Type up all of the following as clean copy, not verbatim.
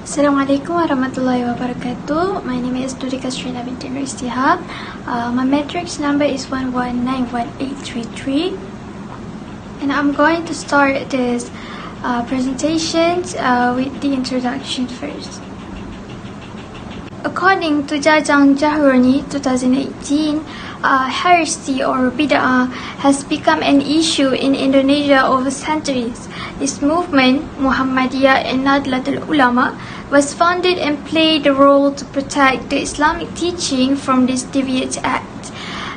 Assalamualaikum warahmatullahi wabarakatuh. My name is NURINQASRINA binti IZDIHAR. My matrix number is 11918333. And I'm going to start this presentation with the introduction first. According to Jajang Jahroni 2018, heresy or bid'ah has become an issue in Indonesia over centuries. This movement, Muhammadiyyah and Nahdlatul Ulama, was founded and played a role to protect the Islamic teaching from this deviant act.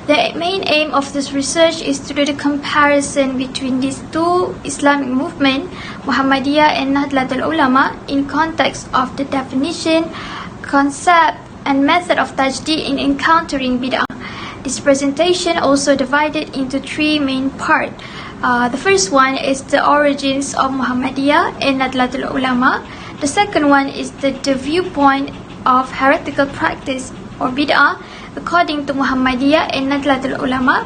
The main aim of this research is to do the comparison between these two Islamic movements, Muhammadiyyah and Nahdlatul Ulama, in context of the definition, concept, and method of Tajdid in encountering bid'ah. This presentation also divided into three main parts. The first one is the origins of Muhammadiyyah and Nahdlatul Ulama. The second one is the viewpoint of heretical practice or bid'ah according to Muhammadiyyah and Nahdlatul Ulama.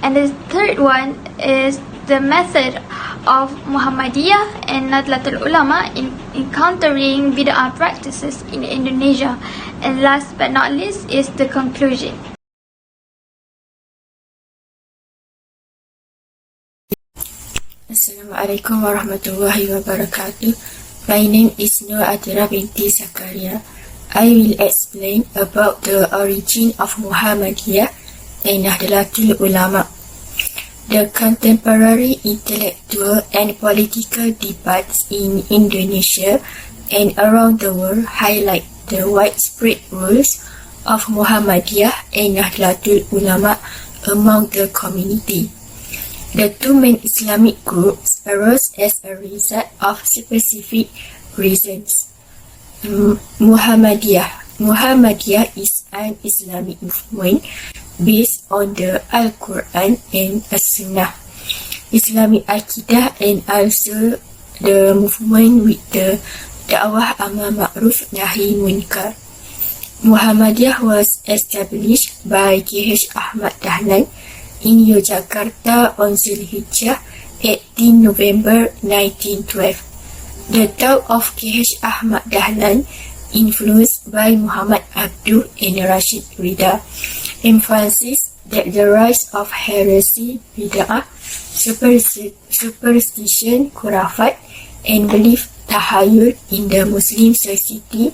And the third one is the method of Muhammadiyyah and Nahdlatul Ulama in encountering bid'ah practices in Indonesia. And last but not least is the conclusion. Assalamualaikum warahmatullahi wabarakatuh. My name is ATHIRAH BINTI ZAKARIA. I will explain about the origin of Muhammadiyyah and Nahdlatul Ulama. The contemporary intellectual and political debates in Indonesia and around the world highlight the widespread roles of Muhammadiyyah and Nahdlatul Ulama among the community. The two main Islamic groups arose as a result of specific reasons. Muhammadiyyah is an Islamic movement based on the Al-Quran and As-Sunnah, Islamic Aqidah, and also the movement with the Da'wah Amar Ma'ruf Nahi Munkar. Muhammadiyyah was established by K.H. Ahmad Dahlan in Yogyakarta on Zulhijjah 18 November 1912. The thought of K.H. Ahmad Dahlan, influenced by Muhammad Abduh and Rashid Rida, emphasized that the rise of heresy, bid'ah, superstition, khurafat, and belief tahayul in the Muslim society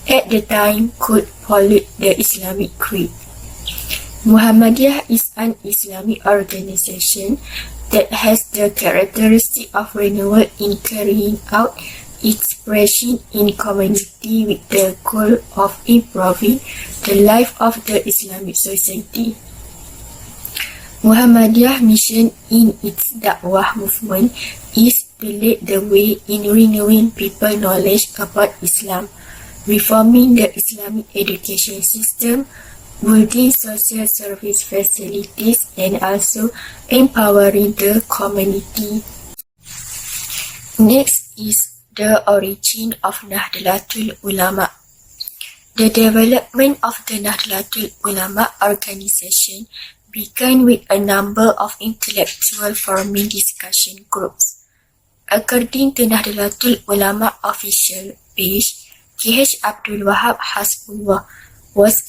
at the time could pollute the Islamic creed. Muhammadiyyah is an Islamic organization that has the characteristic of renewal in carrying out its presence in community with the goal of improving the life of the Islamic society. Muhammadiyyah mission in its Da'wah movement is to lead the way in renewing people knowledge about Islam, reforming the Islamic education system, building social service facilities, and also empowering the community. Next is the origin of Nahdlatul Ulama. The development of the Nahdlatul Ulama organization began with a number of intellectual forming discussion groups. According to Nahdlatul Ulama official page, K.H. Abdul Wahab Hasbullah was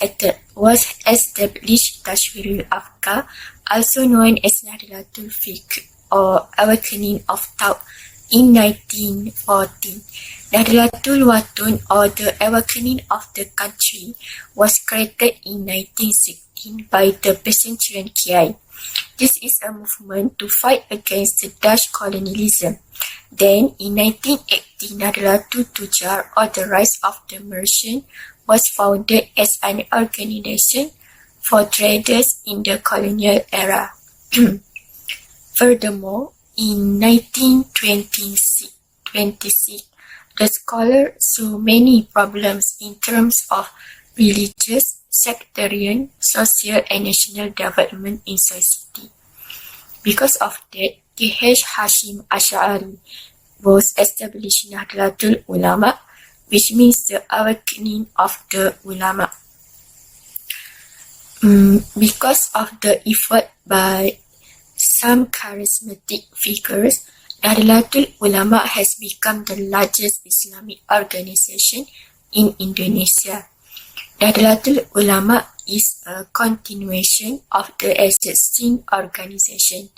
established Tashwirul Afkar, also known as Nahdlatul Fiqh or Awakening of Thought, in 1914. Nahdlatul Watun or the Awakening of the Country was created in 1916 by the Pesantren Kiai. This is a movement to fight against the Dutch colonialism. Then, in 1980, Nahdlatul Tujar or the Rise of the Merchant was founded as an organization for traders in the colonial era. Furthermore, in 1926, the scholar saw many problems in terms of religious, sectarian, social, and national development in society. Because of that, K.H. Hashim Ash'ari was established Nahdlatul Ulama, which means the awakening of the ulama. Because of the effort by some charismatic figures, Nahdlatul Ulama has become the largest Islamic organization in Indonesia. Nahdlatul Ulama is a continuation of the existing organization.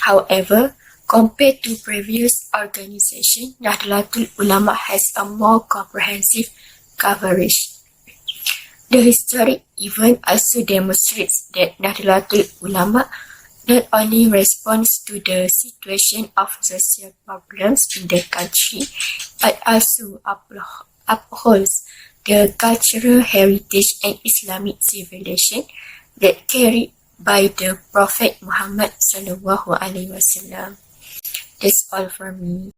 However, compared to previous organizations, Nahdlatul Ulama has a more comprehensive coverage. The historic event also demonstrates that Nahdlatul Ulama not only responds to the situation of social problems in the country, but also upholds the cultural heritage and Islamic civilization that carried by the Prophet Muhammad sallallahu alaihi wasallam. That's all from me.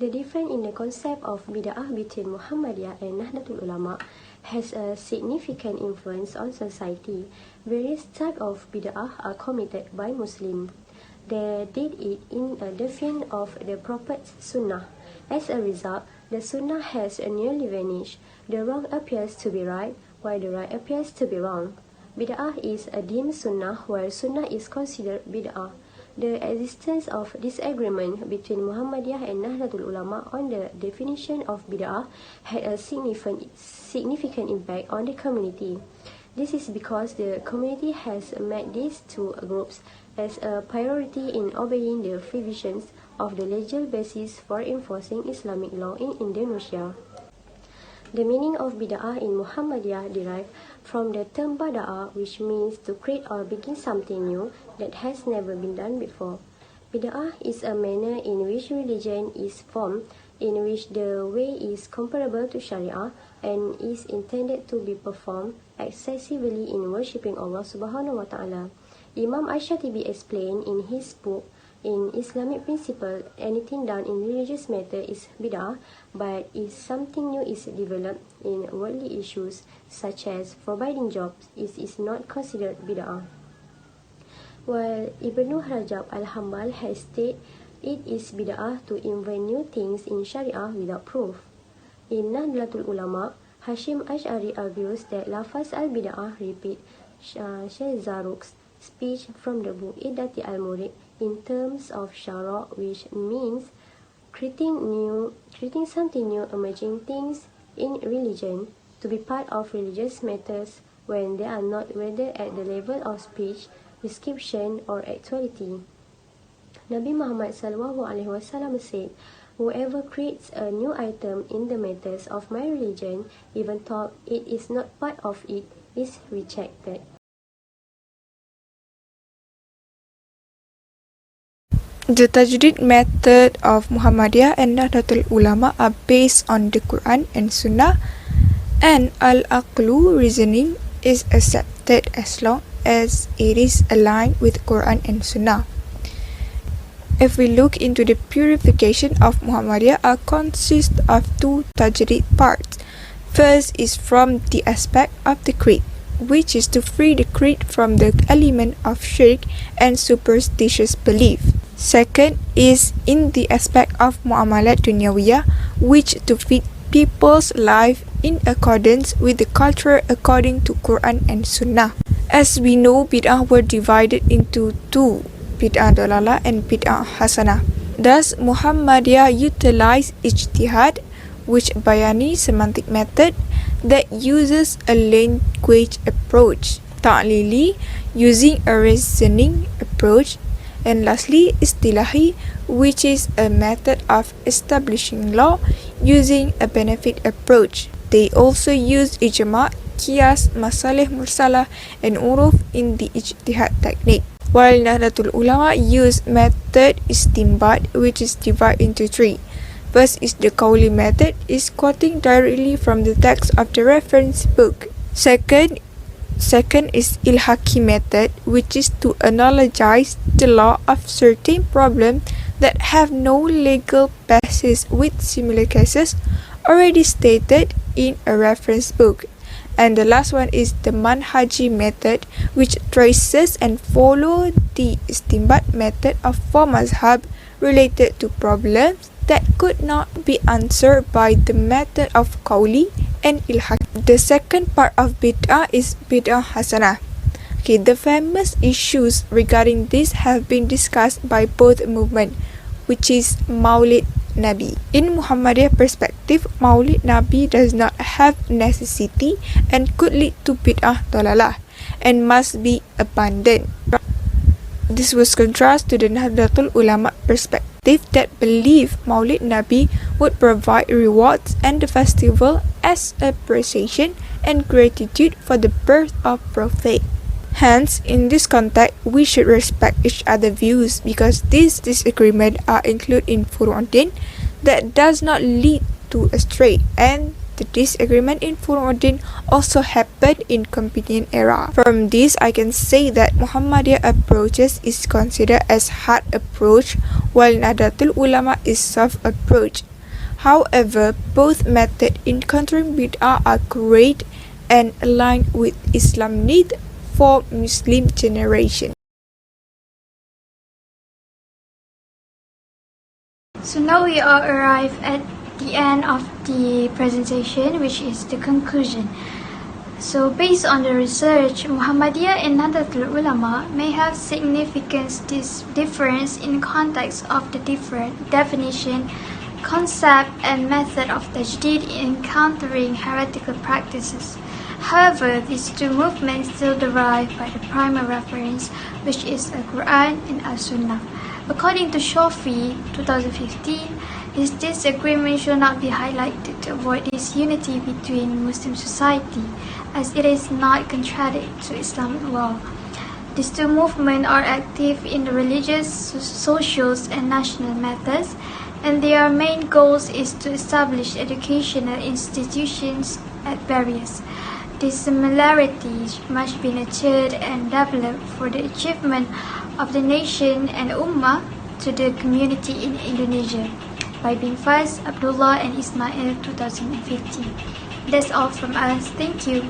The difference in the concept of bid'ah between Muhammadiyah and Nahdlatul Ulama has a significant influence on society. Various types of bid'ah are committed by Muslims. They did it in a defiance of the Prophet's Sunnah. As a result, the Sunnah has nearly vanished. The wrong appears to be right, while the right appears to be wrong. Bid'ah is a deemed Sunnah, while Sunnah is considered bid'ah. The existence of disagreement between Muhammadiyah and Nahdlatul Ulama on the definition of bid'ah had a significant impact on the community. This is because the community has made these two groups as a priority in obeying the provisions of the legal basis for enforcing Islamic law in Indonesia. The meaning of bid'ah in Muhammadiyah derived from the term bada'ah, which means to create or begin something new that has never been done before. Bid'ah is a manner in which religion is formed, in which the way is comparable to Sharia and is intended to be performed excessively in worshipping Allah subhanahu wa ta'ala. Imam Ash-Shatibi explained in his book, In Islamic Principle, anything done in religious matter is bid'ah, but if something new is developed in worldly issues, such as forbidding jobs, it is not considered bid'ah. While Ibn Rajab al-Hanbal has stated it is bid'ah to invent new things in Sharia without proof. In Nahdlatul Ulama, Hashim Ash'ari argues that lafaz al-bid'ah repeat Shaykh Zarruq's speech from the book Iddati al-Murid in terms of shara, which means creating something new, emerging things in religion to be part of religious matters when they are not whether at the level of speech, description or actuality. Nabi Muhammad SAW said, "Whoever creates a new item in the matters of my religion, even though it is not part of it, is rejected." The Tajdid method of Muhammadiyah and Nahdlatul Ulama are based on the Quran and Sunnah, and al-aqlu reasoning is accepted as long as it is aligned with Quran and Sunnah. If we look into the purification of Muhammadiyah, it consists of two Tajdid parts. First is from the aspect of the creed, which is to free the creed from the element of shirk and superstitious belief. Second is in the aspect of muamalat dunyawiyah, which to fit people's life in accordance with the culture according to Quran and Sunnah. As we know, bid'ah were divided into two, bid'ah dalalah and bid'ah hasanah. Thus, Muhammadiyah utilized ijtihad, which bayani semantic method that uses a language approach, ta'lili using a reasoning approach, and lastly, istilahi, which is a method of establishing law using a benefit approach. They also use ijma', qiyas, masalih mursalah, and uruf in the ijtihad technique. While Nahdlatul Ulama use method istinbat, which is divided into three. First is the qawli method, is quoting directly from the text of the reference book. Second is ilhaqi method, which is to analogize the law of certain problems that have no legal basis with similar cases already stated in a reference book. And the last one is the manhaji method, which traces and follows the istinbat method of four mazhab related to problems that could not be answered by the method of qawli and ilhaq. The second part of bid'ah is bid'ah hasanah. Okay, the famous issues regarding this have been discussed by both movements, which is Maulid Nabi. In Muhammadiyah perspective, Maulid Nabi does not have necessity and could lead to bid'ah dalalah and must be abandoned. This was contrast to the Nahdlatul Ulama perspective that believe Maulid Nabi would provide rewards and the festival as appreciation and gratitude for the birth of Prophet. Hence, in this context, we should respect each other's views because these disagreements are included in Furu'uddin that does not lead to astray, and the disagreement in Furu'uddin also happened in convenient era. From this, I can say that Muhammadiyah approaches is considered as hard approach while Nahdlatul Ulama is soft approach. However, both methods in countering bid'ah are great and aligned with Islam need for Muslim generation. So now we are arrived at the end of the presentation, which is the conclusion. So based on the research, Muhammadiyah and Nahdlatul Ulama may have significant difference in context of the different definition, concept and method of Tajdid in countering heretical practices. However, these two movements still derive by the primary reference, which is the Quran and As-Sunnah. According to Shafi 2015, this disagreement should not be highlighted to avoid disunity between Muslim society, as it is not contrary to Islamic law. These two movements are active in the religious, social, and national matters, and their main goals is to establish educational institutions at various. These similarities must be nurtured and developed for the achievement of the nation and Ummah to the community in Indonesia. By Bin Faz, Abdullah and Ismail 2015. That's all from us. Thank you.